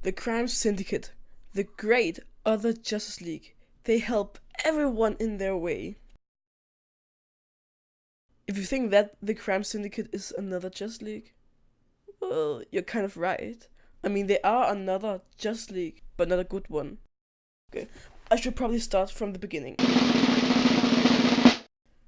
The Crime Syndicate, the great other Justice League, they help everyone in their way. If you think that the Crime Syndicate is another Justice League, well, you're kind of right. I mean, they are another Justice League, but not a good one. Okay, I should probably start from the beginning.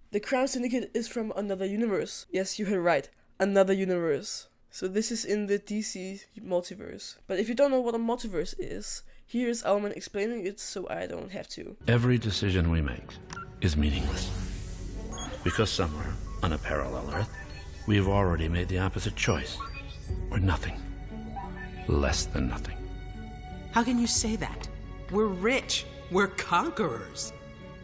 The Crime Syndicate is from another universe. Yes, you heard right, another universe. So this is in the DC multiverse. But if you don't know what a multiverse is, here's Alman explaining it so I don't have to. Every decision we make is meaningless. Because somewhere, on a parallel Earth, we've already made the opposite choice. We're nothing. Less than nothing. How can you say that? We're rich. We're conquerors.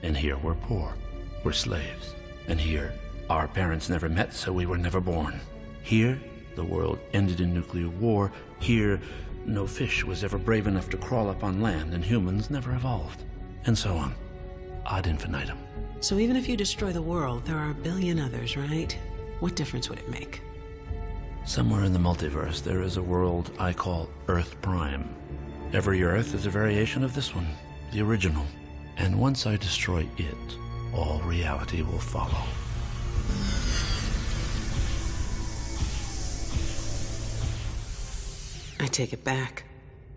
And here we're poor. We're slaves. And here, our parents never met, so we were never born. Here, the world ended in nuclear war. Here, no fish was ever brave enough to crawl up on land, and humans never evolved. And so on. Ad infinitum. So even if you destroy the world, there are a billion others, right? What difference would it make? Somewhere in the multiverse, there is a world I call Earth Prime. Every Earth is a variation of this one, the original. And once I destroy it, all reality will follow. I take it back.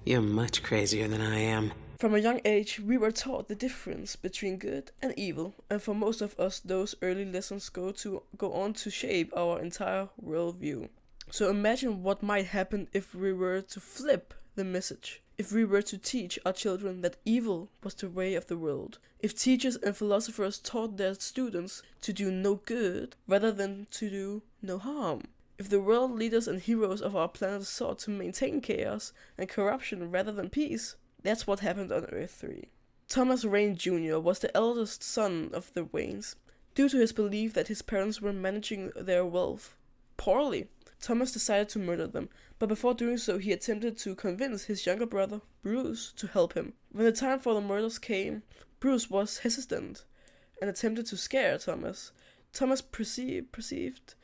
You're much crazier than I am. From a young age, we were taught the difference between good and evil, and for most of us, those early lessons go on to shape our entire worldview. So imagine what might happen if we were to flip the message. If we were to teach our children that evil was the way of the world. If teachers and philosophers taught their students to do no good rather than to do no harm. If the world leaders and heroes of our planet sought to maintain chaos and corruption rather than peace. That's what happened on Earth 3. Thomas Wayne Jr. was the eldest son of the Waynes. Due to his belief that his parents were managing their wealth poorly, Thomas decided to murder them, but before doing so he attempted to convince his younger brother, Bruce, to help him. When the time for the murders came, Bruce was hesitant and attempted to scare Thomas. Thomas perceived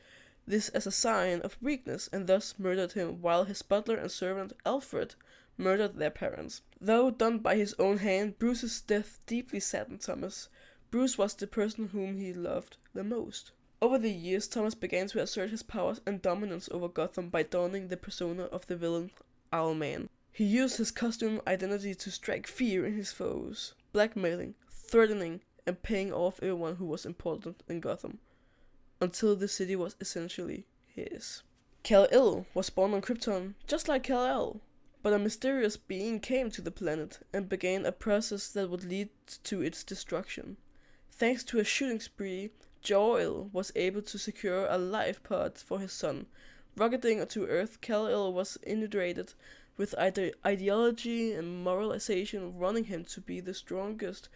this as a sign of weakness and thus murdered him, while his butler and servant, Alfred, murdered their parents. Though done by his own hand, Bruce's death deeply saddened Thomas. Bruce was the person whom he loved the most. Over the years, Thomas began to assert his powers and dominance over Gotham by donning the persona of the villain Owlman. He used his costume identity to strike fear in his foes, blackmailing, threatening, and paying off everyone who was important in Gotham, until the city was essentially his. Kal-Il was born on Krypton, just like Kal-El. But a mysterious being came to the planet and began a process that would lead to its destruction. Thanks to a shooting spree, Jor-El was able to secure a life pod for his son. Rocketing to Earth, Kal-El was inundated with ideology and moralization, running him to be the strongest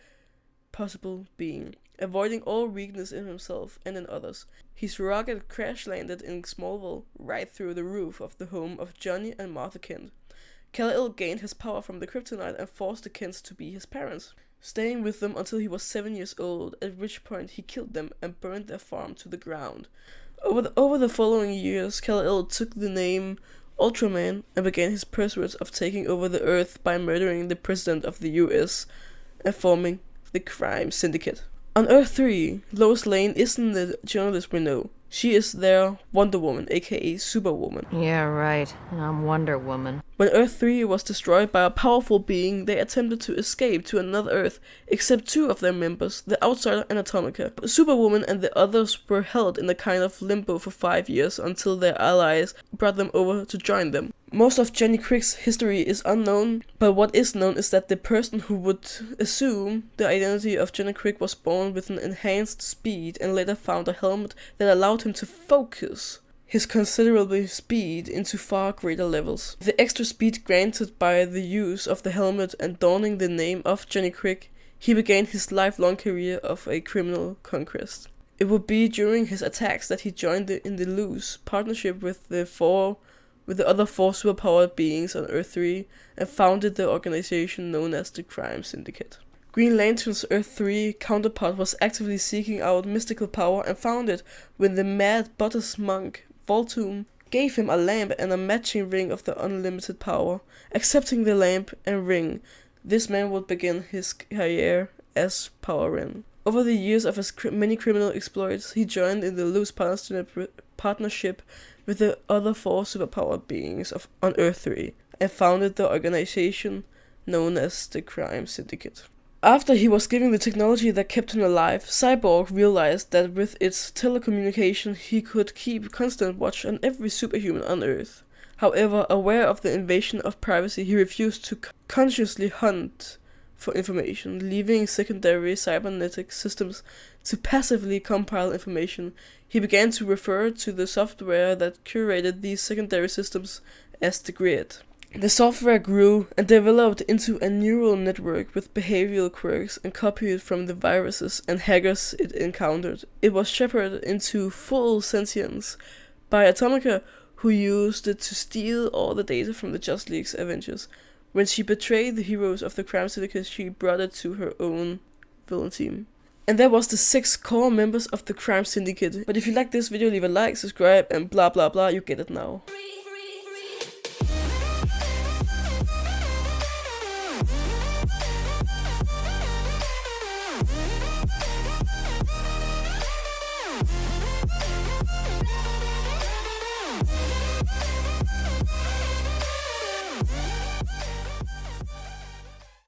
possible being, avoiding all weakness in himself and in others. His rocket crash-landed in Smallville, right through the roof of the home of Johnny and Martha Kent. Kal-El gained his power from the kryptonite and forced the Kents to be his parents, staying with them until he was 7 years old, at which point he killed them and burned their farm to the ground. Over the following years, Kal-El took the name Ultraman and began his pursuit of taking over the Earth by murdering the President of the US and forming the Crime Syndicate. On Earth 3, Lois Lane isn't the journalist we know. She is their Wonder Woman, aka Superwoman. Yeah, right. I'm Wonder Woman. When Earth 3 was destroyed by a powerful being, they attempted to escape to another Earth, except two of their members, the Outsider and Atomica. Superwoman and the others were held in a kind of limbo for 5 years until their allies brought them over to join them. Most of Johnny Quick's history is unknown, but what is known is that the person who would assume the identity of Johnny Quick was born with an enhanced speed and later found a helmet that allowed him to focus his considerable speed into far greater levels. The extra speed granted by the use of the helmet and donning the name of Johnny Quick, he began his lifelong career of a criminal conquest. It would be during his attacks that he joined in the loose partnership with the other four superpowered beings on Earth 3 and founded the organization known as the Crime Syndicate. Green Lantern's Earth 3 counterpart was actively seeking out mystical power and found it when the mad Buddhist monk Voltoom gave him a lamp and a matching ring of the unlimited power. Accepting the lamp and ring, this man would begin his career as Power Ren. Over the years of his many criminal exploits, he joined in the loose partnership with the other 4 superpowered beings on Earth 3 and founded the organization known as the Crime Syndicate. After he was given the technology that kept him alive, Cyborg realized that with its telecommunication he could keep constant watch on every superhuman on Earth. However, aware of the invasion of privacy, he refused to consciously hunt for information, leaving secondary cybernetic systems to passively compile information. He began to refer to the software that curated these secondary systems as the Grid. The software grew and developed into a neural network with behavioral quirks and copied from the viruses and hackers it encountered. It was shepherded into full sentience by Atomica, who used it to steal all the data from the Just League's Avengers. When she betrayed the heroes of the Crime Syndicate, she brought it to her own villain team. And that was the 6 core members of the Crime Syndicate. But if you like this video, leave a like, subscribe, and blah blah blah, you get it now.